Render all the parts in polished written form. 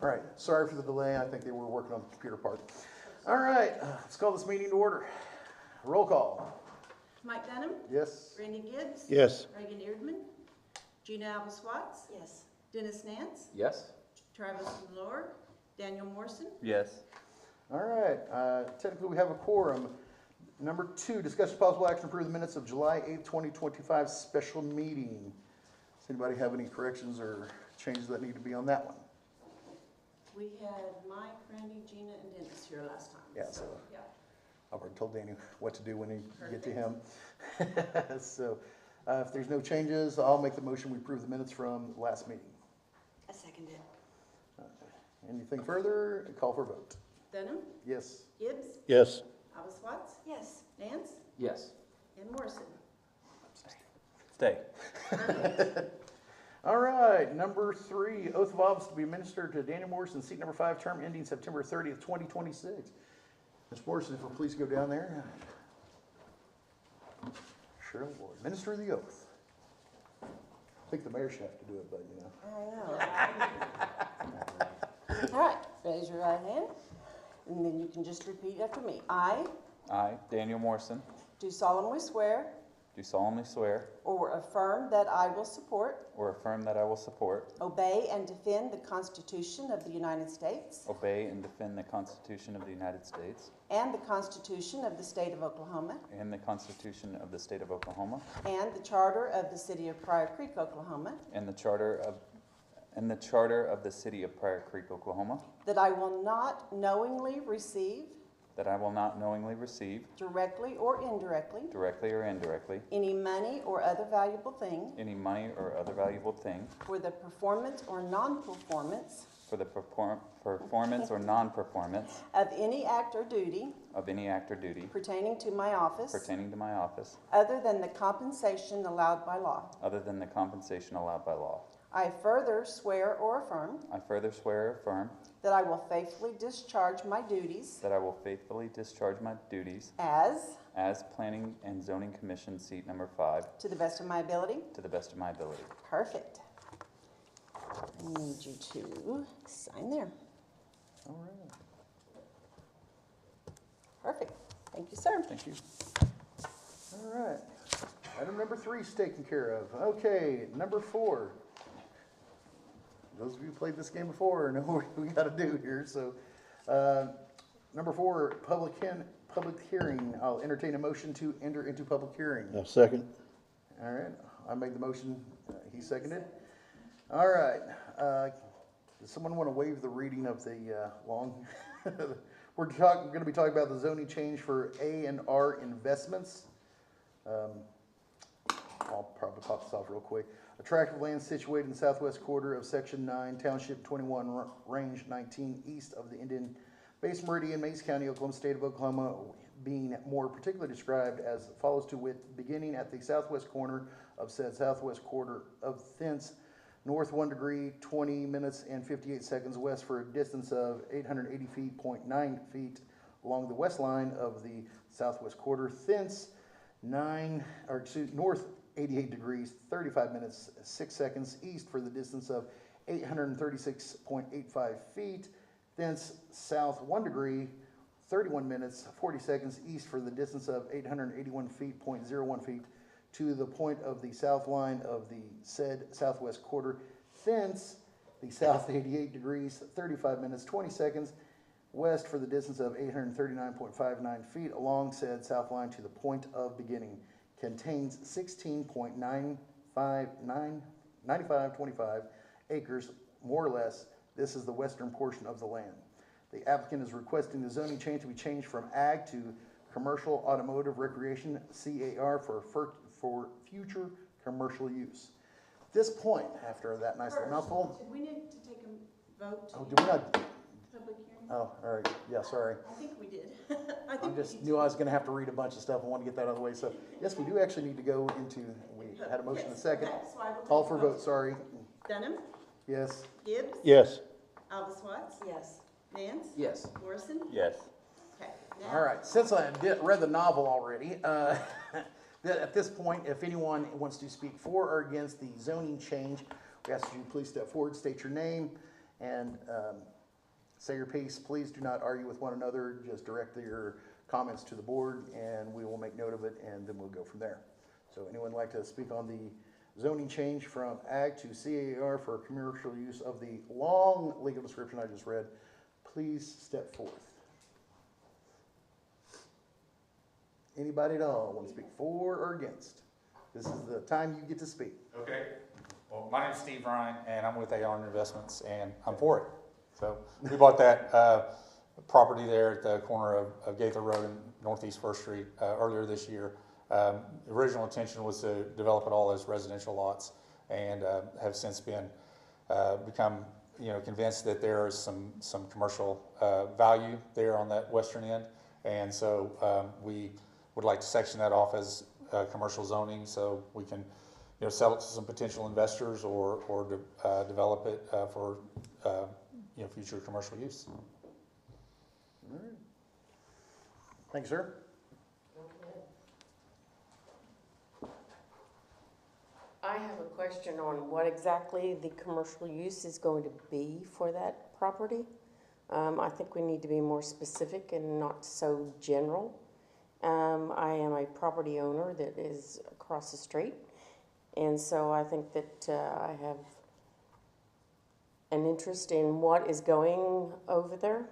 All right, sorry for the delay. I think they were working on the computer part. All right, let's call this meeting to order. Roll call. Mike Dunham, Yes. Randy Gibbs, Yes. Reagan Eerdman, Gina Alvis Watts, Yes. Dennis Nance, Yes. Travis Lohr, Daniel Morrison. Yes. All right, technically we have a quorum. Number 2, discussion possible action to approve the minutes of July 8th, 2025 special meeting. Does anybody have any corrections or changes that need to be on that one? We had Mike, Randy, Gina, and Dennis here last time. Yeah, so Yeah. I've already told Danny what to do when you get to him. So if there's no changes, I'll make the motion we approve the minutes from last meeting. I second it. Anything further? Call for a vote. Dunham, Yes. Gibbs, Yes. Alvis Watts, Yes. Nance, Yes. and Morrison. Stay. All right, number 3, oath of office to be administered to Daniel Morrison, seat number 5, term ending September 30th, 2026. Ms. Morrison, if we'll please go down there. Sure, Lord. Administer the oath. I think the mayor should have to do it, but you know. I know. All right, raise your right hand, and then you can just repeat after me. I I, Daniel Morrison, do solemnly swear do solemnly swear or affirm that I will support, or affirm that I will support, obey, and defend the Constitution of the United States obey, and defend the Constitution of the United States and the Constitution of the State of Oklahoma and the Constitution of the State of Oklahoma and the Charter of the City of Pryor Creek, Oklahoma, and the Charter of the City of Pryor Creek, Oklahoma, that I will not knowingly receive, that I will not knowingly receive, directly or indirectly, directly or indirectly, any money or other valuable thing any money or other valuable thing for the performance or non-performance for the performance or non-performance of any act or duty of any act or duty pertaining to my office, pertaining to my office, other than the compensation allowed by law. other than the compensation allowed by law. I further swear or affirm I further swear or affirm that I will faithfully discharge my duties that I will faithfully discharge my duties as, as Planning and Zoning Commission seat number 5 to the best of my ability. to the best of my ability. Perfect. I need you to sign there. All right. Perfect. Thank you, sir. Thank you. All right. Item number 3 is taken care of. Okay, number 4. Those of you who played this game before know what we got to do here. So, number 4, public hearing. I'll entertain a motion to enter into public hearing. I'll second. All right, I made the motion. He seconded. All right. Does someone want to waive the reading of the long? We're going to be talking about the zoning change for A&R investments. I'll probably pop this off real quick. A tract of land situated in the southwest quarter of Section 9, Township 21, Range 19, east of the Indian Base Meridian, Mays County, Oklahoma, State of Oklahoma, being more particularly described as follows to wit, beginning at the southwest corner of said southwest quarter of thence, north 1 degree, 20 minutes and 58 seconds west for a distance of 880 feet, 0.9 feet along the west line of the southwest quarter, thence north 88 degrees, 35 minutes, 6 seconds east for the distance of 836.85 feet, thence south 1 degree, 31 minutes, 40 seconds east for the distance of 881 feet, 0.01 feet, to the point of the south line of the said southwest quarter, thence the south 88 degrees, 35 minutes, 20 seconds, west for the distance of 839.59 feet along said south line to the point of beginning. Contains 16.9525 acres, more or less. This is the western portion of the land. The applicant is requesting the zoning change to be changed from ag to commercial, automotive, recreation, CAR for future commercial use. At this point, after that nice little mouthful. Did we need to take a vote? Oh, did we not? Public hearing? Oh, all right. Yeah, sorry. I think we did. I I think just we knew I was going to have to read a bunch of stuff. I wanted to get that out of the way. So, yes, we do actually need to go into, we had a motion in a second. Okay, so I will Call take for a vote, sorry. Dunham, Yes. Gibbs, Yes. Alvis Watts, Yes. Nance, Yes. Morrison. Yes. Okay. Now, All right. Since I read the novel already, at this point, if anyone wants to speak for or against the zoning change, we ask you to please step forward, state your name, and say your piece. Please do not argue with one another. Just direct your comments to the board, and we will make note of it, and then we'll go from there. So anyone like to speak on the zoning change from ag to CAR for commercial use of the long legal description I just read? Please step forth. Anybody at all want to speak for or against? This is the time you get to speak. Okay. Well, my name's Steve Ryan, and I'm with AR Investments, and I'm for it. So we bought that property there at the corner of Gaither Road and Northeast First Street earlier this year. The original intention was to develop it all as residential lots, and have since become convinced that there is some commercial value there on that western end, and so we would like to section that off as commercial zoning, so we can sell it to some potential investors or develop it for future commercial use. All right. Thank you, sir. I have a question on what exactly the commercial use is going to be for that property. I think we need to be more specific and not so general. I am a property owner that is across the street, and so I think that I have an interest in what is going over there.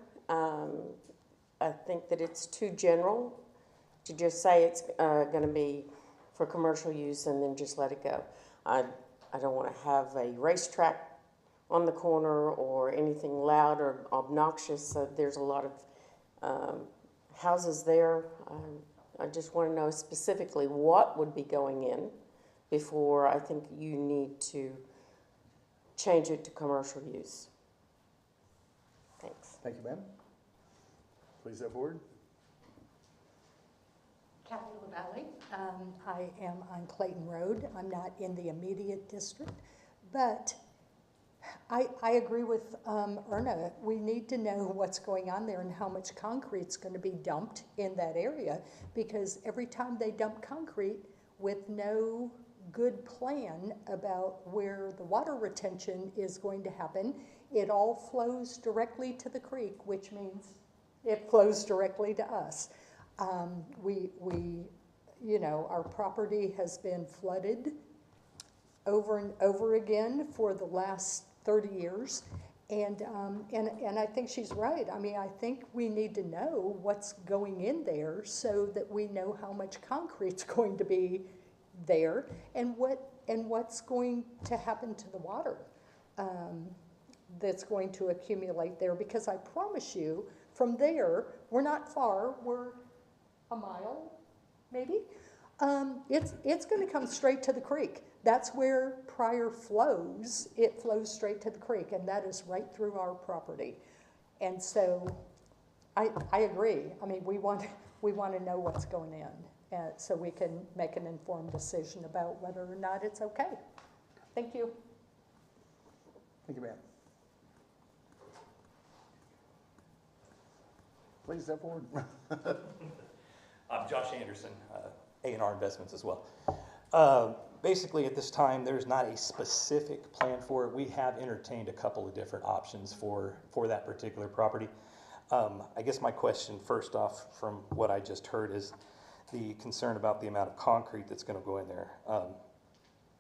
I think that it's too general to just say it's going to be for commercial use and then just let it go. I don't want to have a racetrack on the corner or anything loud or obnoxious. So there's a lot of houses there. I just want to know specifically what would be going in before I think you need to change it to commercial use. Thanks. Thank you, ma'am. Please step forward. Kathy LaValle. I am on Clayton Road. I'm not in the immediate district, but I agree with Erna. We need to know what's going on there and how much concrete's going to be dumped in that area, because every time they dump concrete with no good plan about where the water retention is going to happen, it all flows directly to the creek, which means it flows directly to us. Our property has been flooded over and over again for the last 30 years. And I think she's right. I mean, I think we need to know what's going in there so that we know how much concrete's going to be there and what's going to happen to the water that's going to accumulate there. Because I promise you, from there, we're not far, we're a mile, maybe. It's going to come straight to the creek. That's where Pryor flows. It flows straight to the creek, and that is right through our property. And so, I agree. I mean, we want to know what's going in, so we can make an informed decision about whether or not it's okay. Thank you. Thank you, ma'am. Please step forward. I'm Josh Anderson, A&R Investments as well. Basically, at this time, there's not a specific plan for it. We have entertained a couple of different options for that particular property. I guess my question, first off, from what I just heard, is the concern about the amount of concrete that's going to go in there.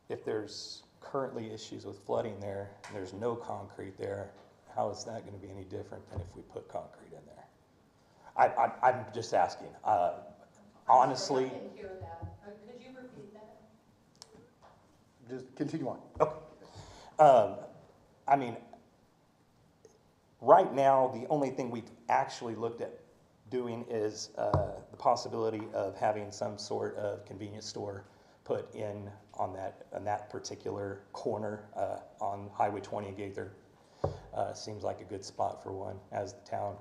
If there's currently issues with flooding there, and there's no concrete there, how is that going to be any different than if we put concrete in there? I'm just asking. Honestly. I didn't hear that. Could you repeat that? Just continue on. Okay. I mean, right now, the only thing we've actually looked at doing is the possibility of having some sort of convenience store put in on that particular corner on Highway 20 in Gaither. Seems like a good spot for one, as the town,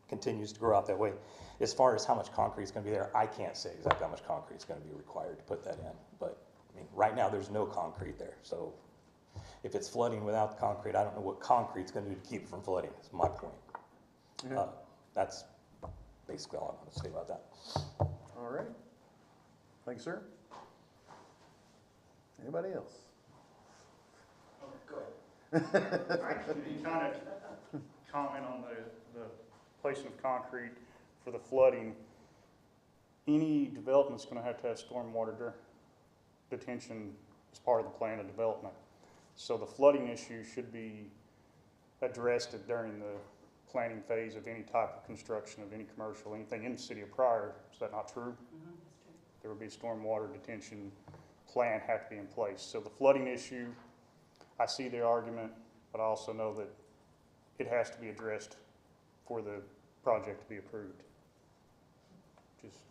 continues to grow out that way. As far as how much concrete is going to be there, I can't say exactly how much concrete is going to be required to put that in. But right now there's no concrete there. So if it's flooding without the concrete, I don't know what concrete's going to do to keep it from flooding. That's my point. Mm-hmm. That's basically all I want to say about that. All right. Thank you, sir. Anybody else? Go ahead. Any kind of comment on the placement of concrete for the flooding? Any development's gonna have to have stormwater detention as part of the plan of development. So the flooding issue should be addressed during the planning phase of any type of construction of any commercial, anything in the city of Pryor. Is that not true? Mhm, that's true. There would be a stormwater detention plan have to be in place. So the flooding issue, I see the argument, but I also know that it has to be addressed for the project to be approved. Just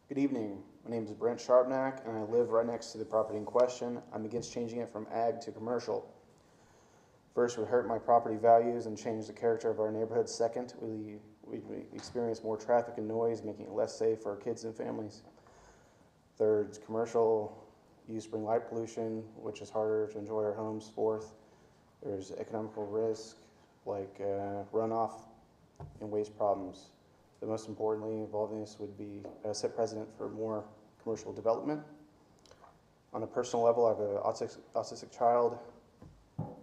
Good evening. My name is Brent Sharpnack, and I live right next to the property in question. I'm against changing it from ag to commercial. First, it would hurt my property values and change the character of our neighborhood. Second, we experience more traffic and noise, making it less safe for our kids and families. Third, commercial use bring light pollution, which is harder to enjoy our homes. Fourth, there's economical risk like runoff and waste problems. But most importantly, involving this would be set precedent for more commercial development. On a personal level, I have an autistic child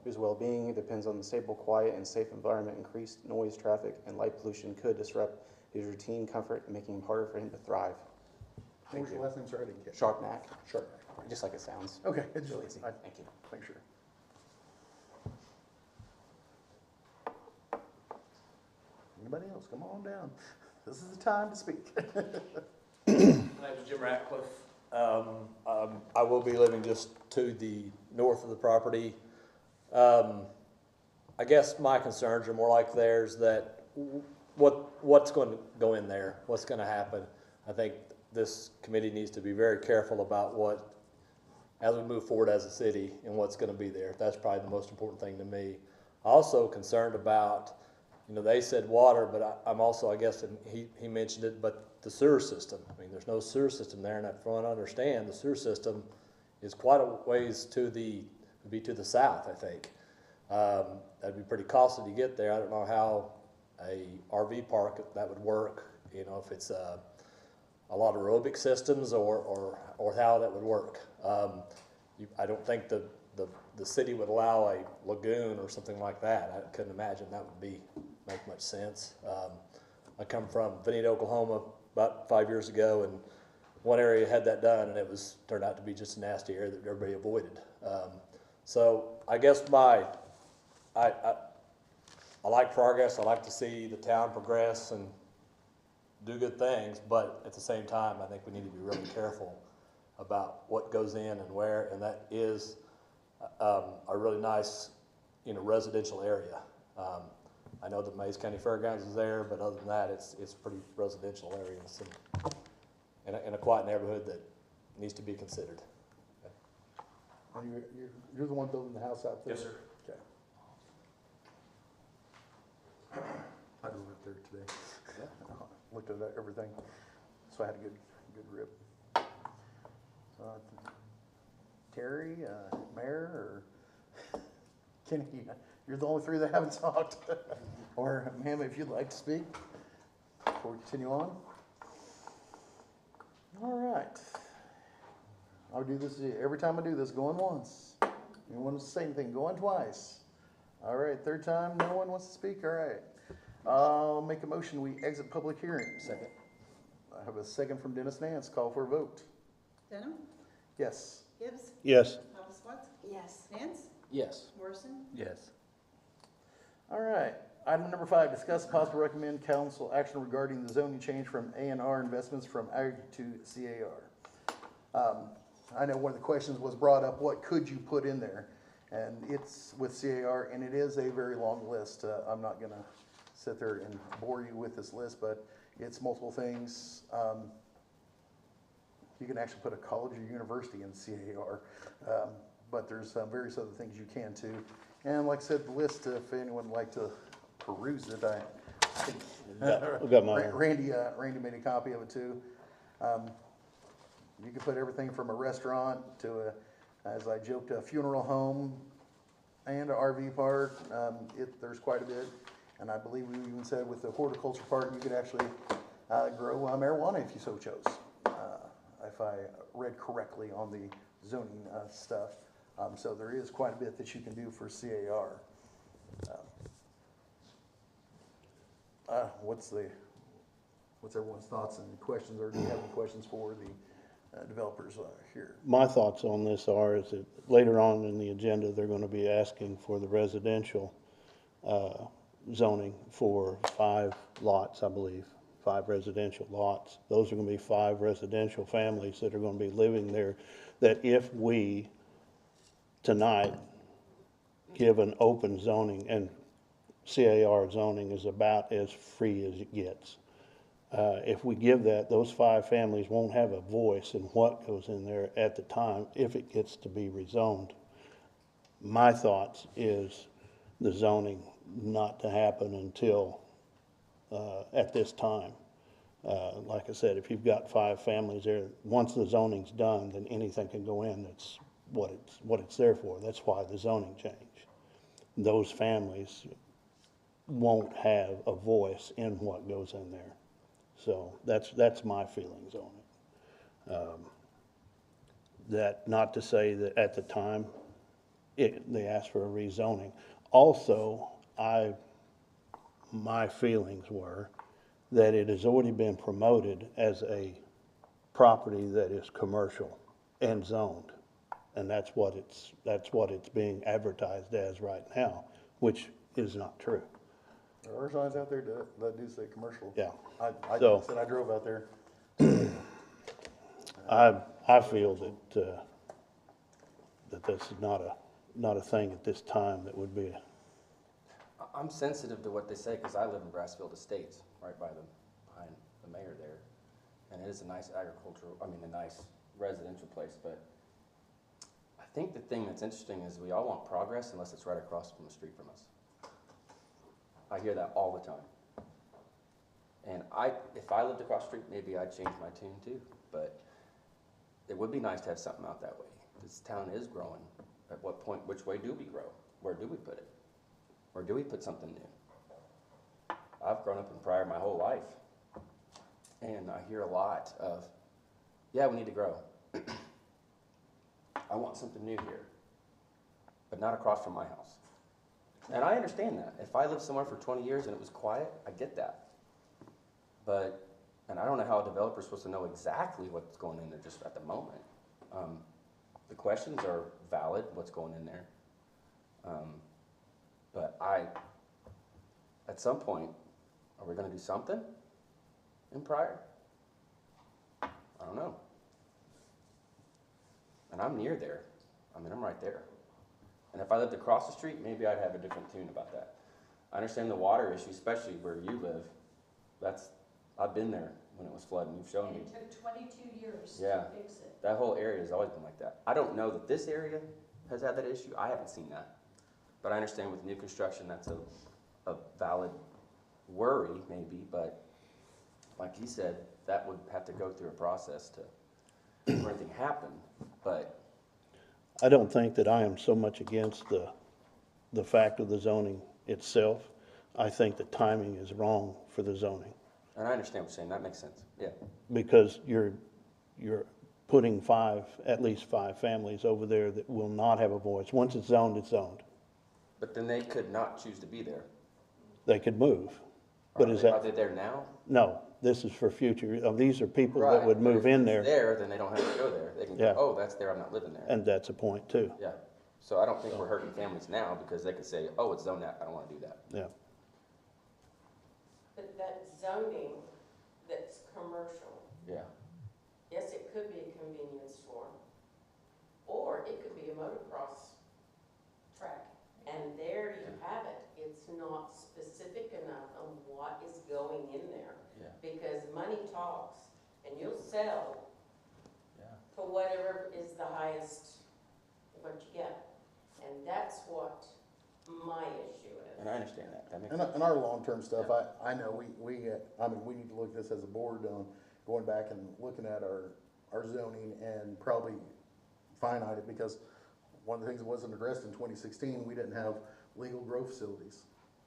whose well-being depends on the stable, quiet, and safe environment. Increased noise, traffic, and light pollution could disrupt his routine comfort and making it harder for him to thrive. What was your last name, sorry, I didn't get it. Sharpnack, Sharp. just like it sounds. Okay, it's Really easy. I Thank you. make sure. Anybody else? Come on down. This is the time to speak. My name is Jim Ratcliffe. I will be living just to the north of the property. I guess my concerns are more like theirs, that what's going to go in there, what's going to happen. I think this committee needs to be very careful about what, as we move forward as a city, and what's going to be there. That's probably the most important thing to me. Also concerned about, you know, they said water, but I'm also, I guess, and he mentioned it, but the sewer system. I mean, there's no sewer system there, and from what I understand, the sewer system is quite a ways to the south, I think. That'd be pretty costly to get there. I don't know how a RV park that would work, you know, if it's a lot of aerobic systems or how that would work. I don't think the city would allow a lagoon or something like that. I couldn't imagine that would make much sense. I come from Vinita, Oklahoma about 5 years ago, and one area had that done, and it turned out to be just a nasty area that everybody avoided. So I guess I like progress. I like to see the town progress and do good things, but at the same time, I think we need to be really careful about what goes in and where, and that is a really nice, you know, residential area. I know the Mays County Fairgrounds is there, but other than that, it's a pretty residential area in a quiet neighborhood that needs to be considered. And you're the one building the house out there? Yes, sir. Okay. I drove up there today. Looked at everything, so I had a good rip. Terry, Mayor, or Kenny, you're the only three that haven't talked. Or ma'am, if you'd like to speak before we continue on. All right. I'll do this every time I do this, going once. Anyone wants to say anything, going twice. All right, third time, no one wants to speak, all right. I'll make a motion, we exit public hearing. Second. I have a second from Dennis Nance, call for a vote. Denham? Yes. Gibbs? yes. Thomas Watts? Yes. Nance? Yes. Morrison? Yes. All right, item number 5, discuss possible recommend council action regarding the zoning change from A&R investments from ag to CAR. I know one of the questions was brought up, what could you put in there? And it's with CAR, and it is a very long list. I'm not gonna sit there and bore you with this list, but it's multiple things. You can actually put a college or university in CAR, but there's various other things you can too. And like I said, the list, if anyone would like to peruse it, I think We got mine. Randy made a copy of it too. You can put everything from a restaurant to as I joked, a funeral home, and a RV park, there's quite a bit. And I believe we even said with the horticulture park, you could actually, grow marijuana if you so chose. If I read correctly on the zoning, stuff. So there is quite a bit that you can do for CAR. What's everyone's thoughts and questions, or do you have any questions for the developers here? My thoughts on this are is that later on in the agenda, they're going to be asking for the residential zoning for 5 lots, I believe, 5 residential lots. Those are going to be 5 residential families that are going to be living there, that if we tonight give an open zoning, and CAR zoning is about as free as it gets. If we give that, those 5 families won't have a voice in what goes in there at the time if it gets to be rezoned. My thoughts is the zoning not to happen until at this time. Like I said, if you've got 5 families there, once the zoning's done, then anything can go in. That's what it's there for. That's why the zoning changed. Those families won't have a voice in what goes in there. So that's my feelings on it. That not to say that at the time they asked for a rezoning. Also, my feelings were that it has already been promoted as a property that is commercial and zoned, and that's what it's being advertised as right now, which is not true. There are signs out there that do say commercial. Yeah. I So- said I drove out there. I feel that that this is not a thing at this time that would be. I'm sensitive to what they say because I live in Brassfield Estates, right behind the mayor there. And it is a nice a nice residential place, but I think the thing that's interesting is we all want progress unless it's right across from the street from us. I hear that all the time. And if I lived across the street, maybe I'd change my tune too, but it would be nice to have something out that way. This town is growing. At what point, which way do we grow? Where do we put it? Or do we put something new? I've grown up in Pryor my whole life, and I hear a lot of, yeah, we need to grow. I want something new here, but not across from my house. And I understand that. If I lived somewhere for 20 years and it was quiet, I get that. But, and I don't know how a developer's supposed to know exactly what's going in there just at the moment. The questions are valid, what's going in there. But at some point, are we gonna do something in Pryor? I don't know. And I'm near there. I'm right there. And if I lived across the street, maybe I'd have a different tune about that. I understand the water issue, especially where you live. I've been there when it was flooding, you've shown me. And it took 22 years Yeah. to fix it. That whole area has always been like that. I don't know that this area has had that issue. I haven't seen that. But I understand with new construction, that's a valid worry, maybe, but like he said, that would have to go through a process for anything to happen, but. I don't think that I am so much against the fact of the zoning itself. I think the timing is wrong for the zoning. And I understand what you're saying, that makes sense, yeah. Because you're putting at least five families over there that will not have a voice. Once it's zoned, it's zoned. But then they could not choose to be there. They could move. But Are they there now? No, this is for future. These are people that would move in there. If it's there, then they don't have to go there. They can Yeah. go, oh, that's there, I'm not living there. And that's a point too. Yeah, so I don't think we're hurting families now because they could say, oh, it's zoned out, I don't wanna do that. Yeah. But that zoning that's commercial, Yeah, yes, it could be a convenience store, or it could be a motocross track. And there you have it. It's not specific enough on what is going in there. yeah, Because money talks, and you'll sell yeah. for whatever is the highest, what you get. And that's what my issue is. And I understand that, that makes And sense. and our long-term stuff, I know we need to look at this as a board, going back and looking at our zoning and probably finite it, because one of the things that wasn't addressed in 2016, we didn't have legal grow facilities.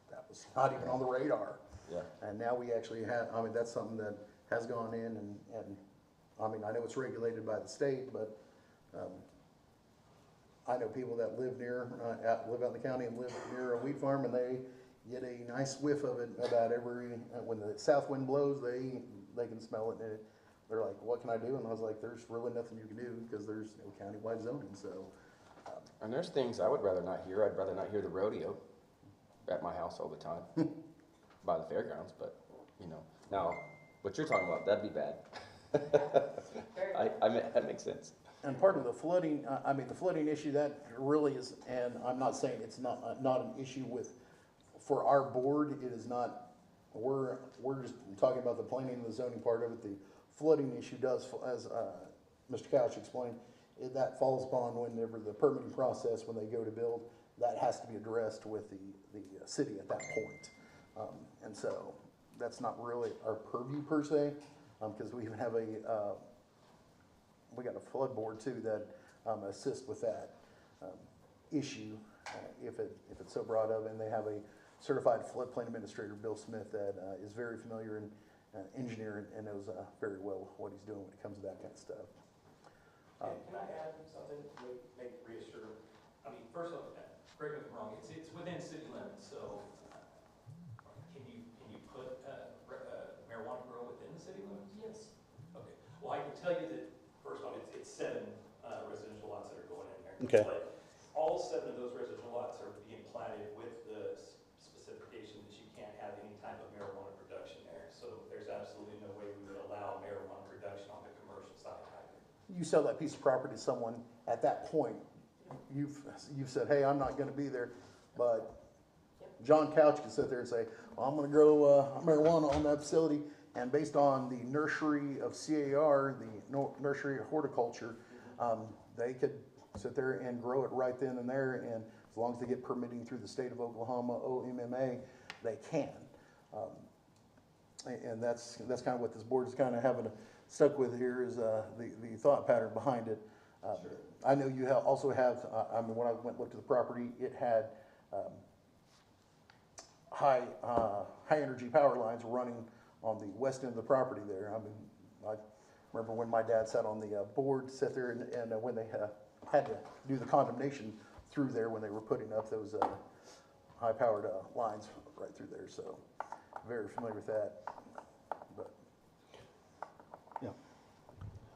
That was not even on the radar. Yeah. And now we actually have, I mean, that's something that has gone in and I mean, I know it's regulated by the state, but, I know people that live near, live out in the county and live near a wheat farm, and they get a nice whiff of it about every, when the south wind blows, they can smell it, and they're like, what can I do? And I was like, there's really nothing you can do, because there's no countywide zoning, so. And there's things I would rather not hear. I'd rather not hear the rodeo at my house all the time by the fairgrounds, but, you know. Now, what you're talking about, that'd be bad. I mean, that makes sense. And part of the flooding, I mean, the flooding issue, that really is, and I'm not saying it's not an issue with, for our board, it is not, we're just talking about the planning and the zoning part of it. The flooding issue does, as Mr. Couch explained, that falls upon whenever the permitting process, when they go to build, that has to be addressed with the city at that point. And so that's not really our purview per se, because we even have we got a flood board too that assists with that issue if it's so brought up, and they have a certified floodplain administrator, Bill Smith, that is very familiar and engineer and knows very well what he's doing when it comes to that kind of stuff. Can I add something to make reassure? I mean, first off, correct me if I'm wrong, it's within city limits, so can you put marijuana grow within the city limits? Yes. Okay, well, I can tell you that, first off, it's 7 residential lots that are going in there. Okay. But all 7 of those residential lots are being platted with the specification that you can't have any type of marijuana production there. So there's absolutely no way we would allow marijuana production on the commercial side either. You sell that piece of property to someone, at that point, you've said, hey, I'm not gonna be there, but John Couch can sit there and say, well, I'm gonna grow marijuana on that facility, and based on the nursery of CAR, the nursery of horticulture, they could sit there and grow it right then and there, and as long as they get permitting through the state of Oklahoma, OMMA, they can. And that's kind of what this board is kind of having stuck with here, is the thought pattern behind it. Sure. I know you also have, I mean, when I went and looked at the property, it had high energy power lines running on the west end of the property there. I mean, I remember when my dad sat on the board, sat there, and when they had to do the condemnation through there when they were putting up those high-powered lines right through there. So very familiar with that. But Yeah.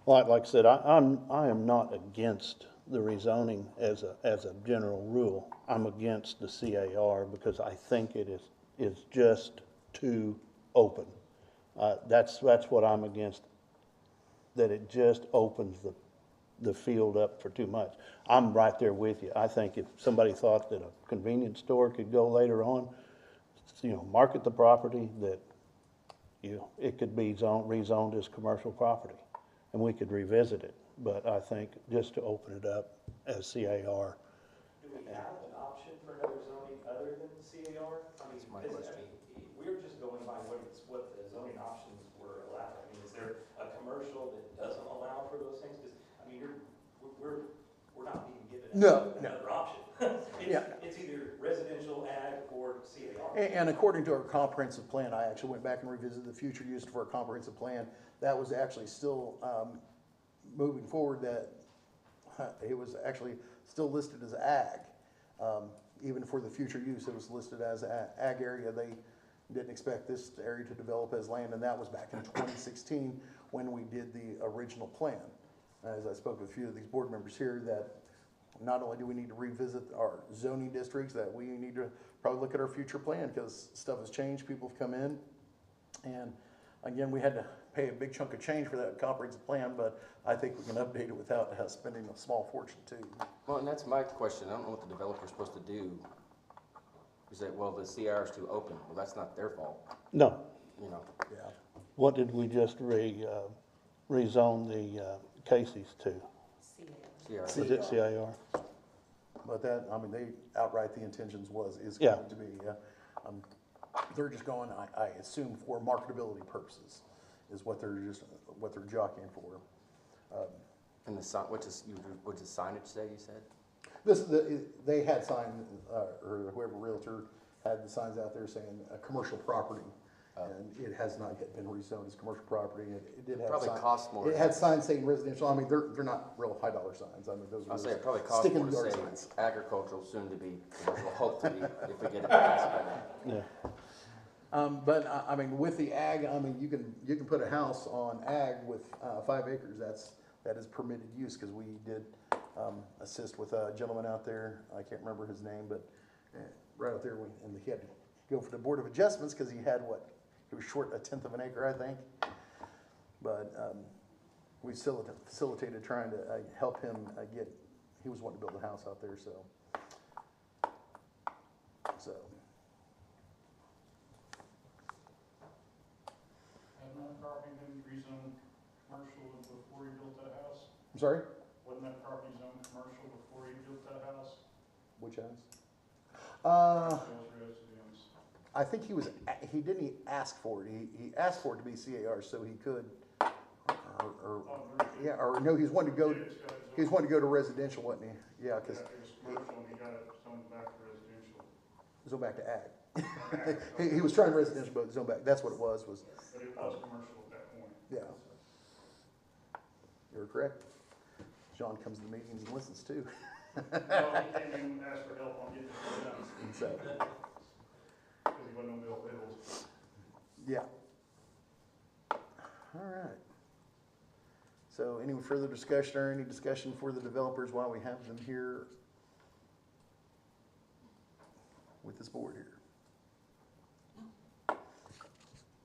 Like I said, I am not against the rezoning as a general rule. I'm against the CAR because I think it is just too open. That's what I'm against, that it just opens the field up for too much. I'm right there with you. I think if somebody thought that a convenience store could go later on, market the property, that it could be rezoned as commercial property, and we could revisit it. But I think just to open it up as CAR. Do we have an option for another zoning other than CAR? That's my question. We're just going by what the zoning options were allowed. I mean, is there a commercial that doesn't allow for those things? Because, I mean, we're not being given another option. It's either residential, ag, or CAR. And according to our comprehensive plan, I actually went back and revisited the future use for our comprehensive plan. That was actually still moving forward, that it was actually still listed as ag. Even for the future use, it was listed as ag area. They didn't expect this area to develop as land, and that was back in 2016 when we did the original plan. As I spoke with a few of these board members here, that not only do we need to revisit our zoning districts, that we need to probably look at our future plan, because stuff has changed, people have come in, and again, we had to pay a big chunk of change for that comprehensive plan, but I think we can update it without spending a small fortune too. Well, and that's my question. I don't know what the developer's supposed to do. You say, well, the CR is too open. Well, that's not their fault, No. Yeah. What did we just rezone the Casey's to? CR. Was it CAR? But that, I mean, they outright, the intentions is Yeah. going to be, they're just going, I assume for marketability purposes is what they're jockeying for. And the sign, what does signage say, you said? This is they had signs, or whoever realtor had the signs out there saying a commercial property. And it has not yet been rezoned as commercial property. It did have Probably signs. costs more. It had signs saying residential. I mean, they're not real high dollar signs. I mean, those are I'll say just it probably costs stick in more the to yard say signs. agricultural, soon to be commercial, hope to be, if we get it passed by then. Yeah. But I mean, with the ag, I mean, you can put a house on ag with 5 acres. That is permitted use, because we did assist with a gentleman out there. I can't remember his name, but right out there, and he had to go for the Board of Adjustments because he had he was short 1/10 of an acre, I think. But we facilitated trying to help him he was wanting to build a house out there, so. Hadn't that property been rezoned commercial before he built that house? I'm sorry? Wasn't that property zoned commercial before he built that house? Which house? Sales residence. I think he didn't ask for it. He asked for it to be CAR so he could, or no, he was wanting to go to residential, wasn't he? Yeah, because Yeah, it was commercial and he got it zoned back to residential. zone back to ag. He was trying residential, but zone back, that's what it was. But it was commercial at that point. Yeah. You're correct. John comes to the meetings and listens too. No, he came in and asked for help on getting it done. So, Because he wasn't on bill bills. yeah. All right. So any further discussion or any discussion for the developers while we have them here with this board here?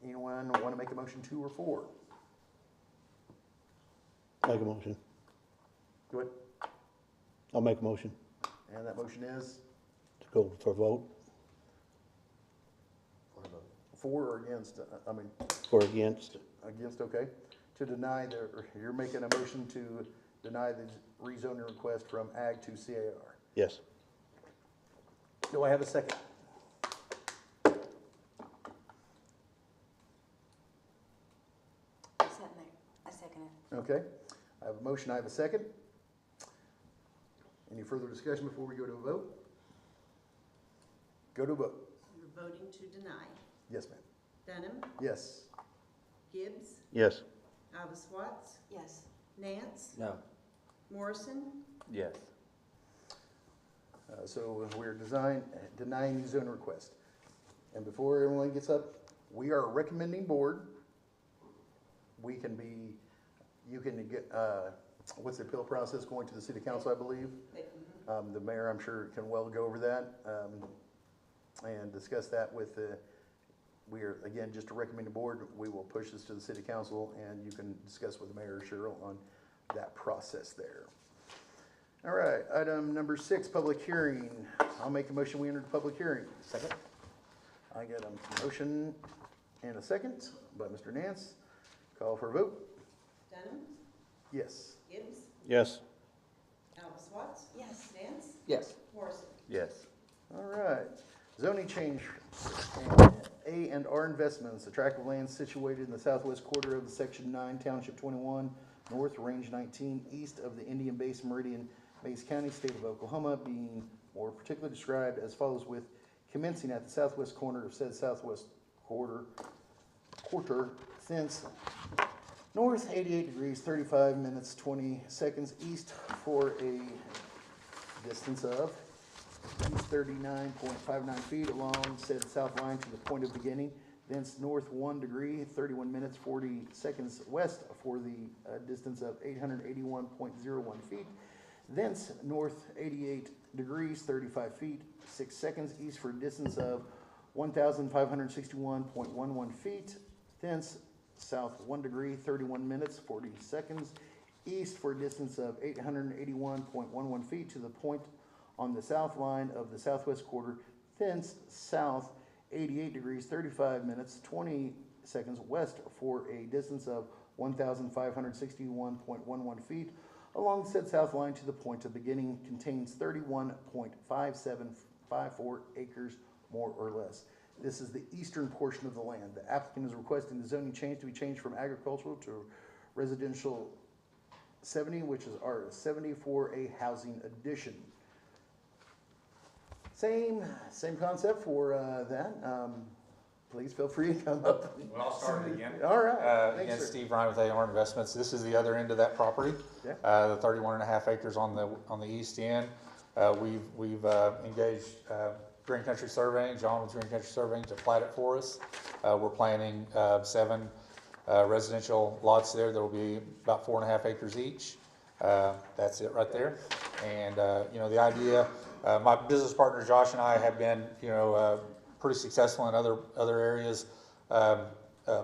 Anyone want to make a motion 2 or 4? Make a motion. Go ahead. I'll make a motion And that motion is to go for a vote, for or against? I mean, or against. against, okay. To deny you're making a motion to deny the rezoning request from ag to CAR. Yes. Do I have a second? I second it. Okay. I have a motion, I have a second. Any further discussion before we go to a vote? Go to a vote. You're voting to deny. Yes, ma'am. Dunham, Yes. Gibbs, Yes. Alva Swats, Yes. Nance, No. Morrison, Yes. So we're denying the zone request. And before everyone gets up, we are a recommending board. We can be, you can get, what's the appeal process going to the city council, I believe? The mayor, I'm sure, can well go over that, and discuss that with we are, again, just a recommending board. We will push this to the city council, and you can discuss with the mayor, Cheryl, on that process there. All right, item number 6, public hearing. I'll make a motion, we enter the public hearing. Second? I got a motion and a second by Mr. Nance. Call for a vote. Dunham, Yes. Gibbs, Yes. Alva Swats. Yes. Nance, Yes. Morrison. Yes. All right. Zoning change, A&R Investments, a tract of land situated in the southwest quarter of the Section 9, Township 21, North, Range 19, east of the Indian Base Meridian, Mays County, State of Oklahoma, being more particularly described as follows, with commencing at the southwest corner of said southwest quarter, thence north 88 degrees 35 minutes 20 seconds east for a distance of 39.59 feet along said south line to the point of beginning, thence north 1 degree 31 minutes 40 seconds west for the distance of 881.01 feet, thence north 88 degrees 35 feet 6 seconds east for a distance of 1,561.11 feet, thence south 1 degree 31 minutes 40 seconds east for a distance of 881.11 feet to the point on the south line of the southwest quarter, thence south 88 degrees 35 minutes 20 seconds west for a distance of 1,561.11 feet along said south line to the point of beginning, contains 31.5754 acres more or less. This is the eastern portion of the land. The applicant is requesting the zoning change to be changed from agricultural to residential 70, which is R 74, a housing addition. Same concept for that. Please feel free to come up. Well, I'll start it again. All right. Thanks, Again, sir. Steve Ryan with AR Investments. This is the other end of that property. Yeah. The 31.5 acres on the east end. We've engaged Green Country Surveying, John with Green Country Surveying, to plat it for us. We're planning 7 residential lots there. There will be about 4.5 acres each. That's it right there. And the idea, my business partner Josh and I have been pretty successful in other areas,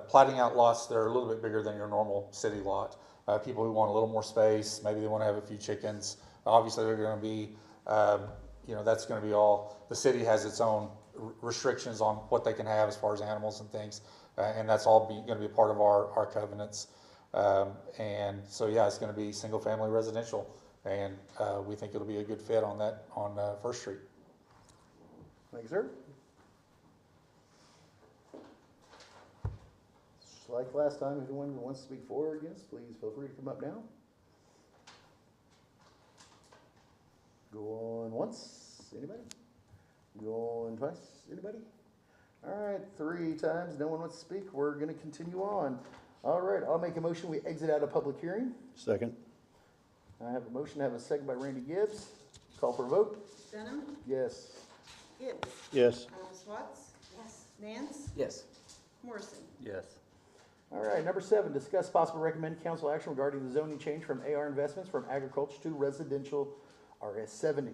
platting out lots that are a little bit bigger than your normal city lot. People who want a little more space, maybe they want to have a few chickens. Obviously, they're going to be, that's going to be all. The city has its own restrictions on what they can have as far as animals and things, and that's all going to be a part of our covenants. And so, yeah, it's going to be single-family residential, and we think it'll be a good fit on that on First Street. Thank you, sir. Just like last time, if anyone wants to speak for or against, please feel free to come up now. Going once, anybody? Going twice, anybody? All right, 3 times, no one wants to speak. We're gonna continue on. All right, I'll make a motion, we exit out of public hearing. Second. I have a motion, I have a second by Randy Gibbs. Call for a vote. Denham. Yes. Gibbs. Yes. Watts. Yes. Nance. Yes. Morrison. Yes. All right, number 7, discuss possible recommend council action regarding the zoning change from AR investments from agriculture to residential RS70.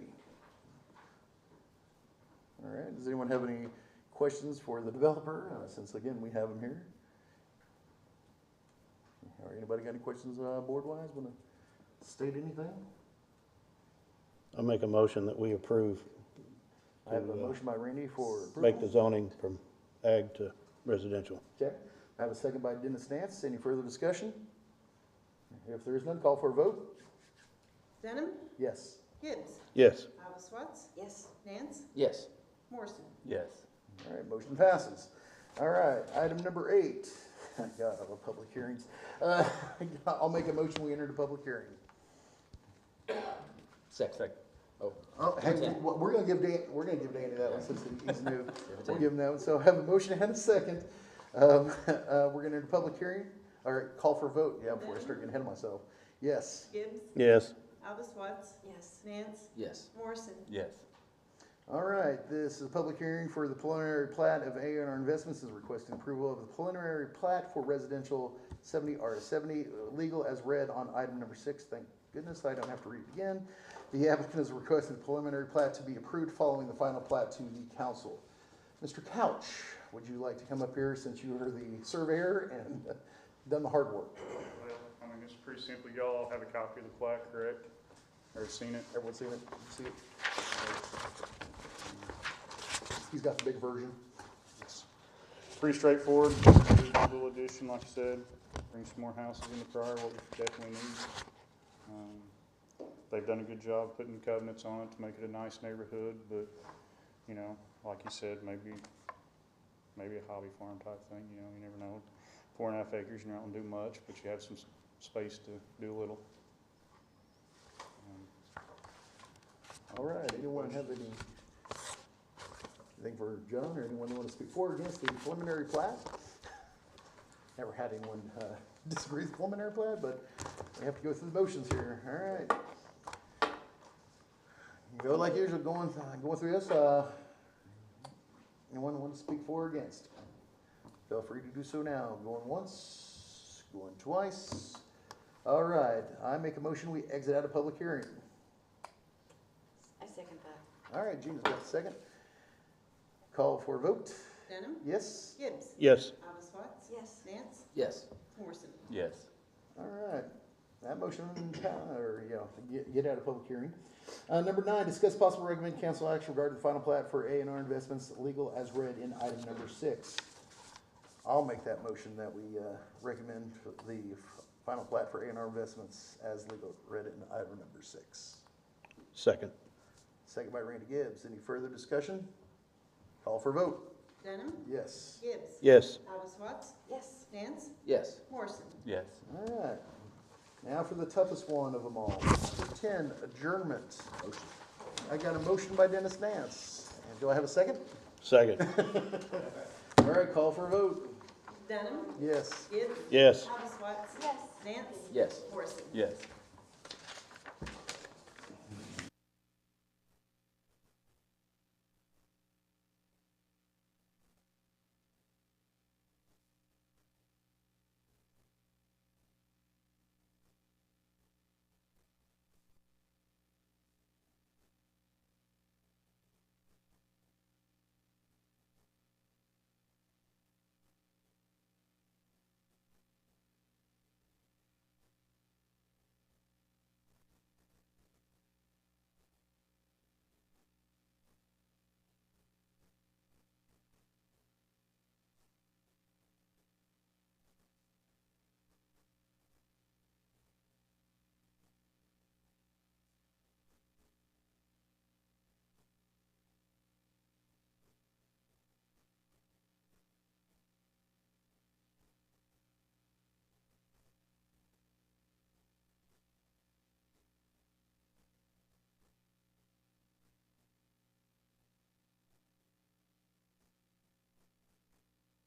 All right, does anyone have any questions for the developer, since again, we have him here? All right, anybody got any questions board-wise, want to state anything? I'll make a motion that we approve. I have a motion by Randy for approval. Make the zoning from ag to residential. Okay, I have a second by Dennis Nance. Any further discussion? If there is none, call for a vote. Denham. Yes. Gibbs. Yes. Watts. Yes. Nance. Yes. Morrison. Yes. All right, motion passes. All right, item number 8. God, I love public hearings. I'll make a motion, we enter the public hearing. Second. Oh, hey, we're gonna give Danny that one since he's new. We'll give him that one. So I have a motion and a second. We're gonna enter the public hearing. All right, call for a vote. Yeah, before I start getting ahead of myself. Yes. Gibbs. Yes. Watts. Yes. Nance. Yes. Morrison. Yes. All right, this is a public hearing for the preliminary plat of A&R Investments is requesting approval of the preliminary plat for residential 70 RS70 legal as read on item number 6. Thank goodness I don't have to read it again. The applicant has requested the preliminary plat to be approved following the final plat to the council. Mr. Couch, would you like to come up here since you are the surveyor and done the hard work? Well, I mean, it's pretty simple. Y'all all have a copy of the plat, correct? Or seen it? Everyone's seen it? See it? He's got the big version. It's pretty straightforward. There's a little addition, like I said, bring some more houses into Pryor, what we definitely need. They've done a good job putting covenants on it to make it a nice neighborhood, but, like you said, maybe a hobby farm type thing, you never know. 4.5 acres, you're not gonna do much, but you have some space to do a little. All right, anyone have anything for John or anyone want to speak for or against the preliminary plat? Never had anyone disagree with the preliminary plat, but we have to go through the motions here. All right. Go like usual, going through this. Anyone want to speak for or against? Feel free to do so now. Going once, going twice. All right, I make a motion, we exit out of public hearing. I second that. All right, Gina's got a second. Call for a vote. Denham. Yes? Gibbs. Yes. Watts. Yes. Nance. Yes. Morrison. Yes. All right. That motion, get out of public hearing. Number 9, discuss possible recommend council action regarding the final plat for A&R Investments legal as read in item number 6. I'll make that motion that we recommend the final plat for A&R Investments as legal read in item number 6. Second. Second by Randy Gibbs. Any further discussion? Call for vote. Denham. Yes. Gibbs. Yes. Watts. Yes. Nance. Yes. Morrison. Yes. All right. Now for the toughest one of them all. Number 10, adjournment. I got a motion by Dennis Nance. And do I have a second? Second. All right, call for a vote. Dunham. Yes. Gibbs. Yes. Hobbs Watson. Yes. Nance. Yes. Morrison. Yes.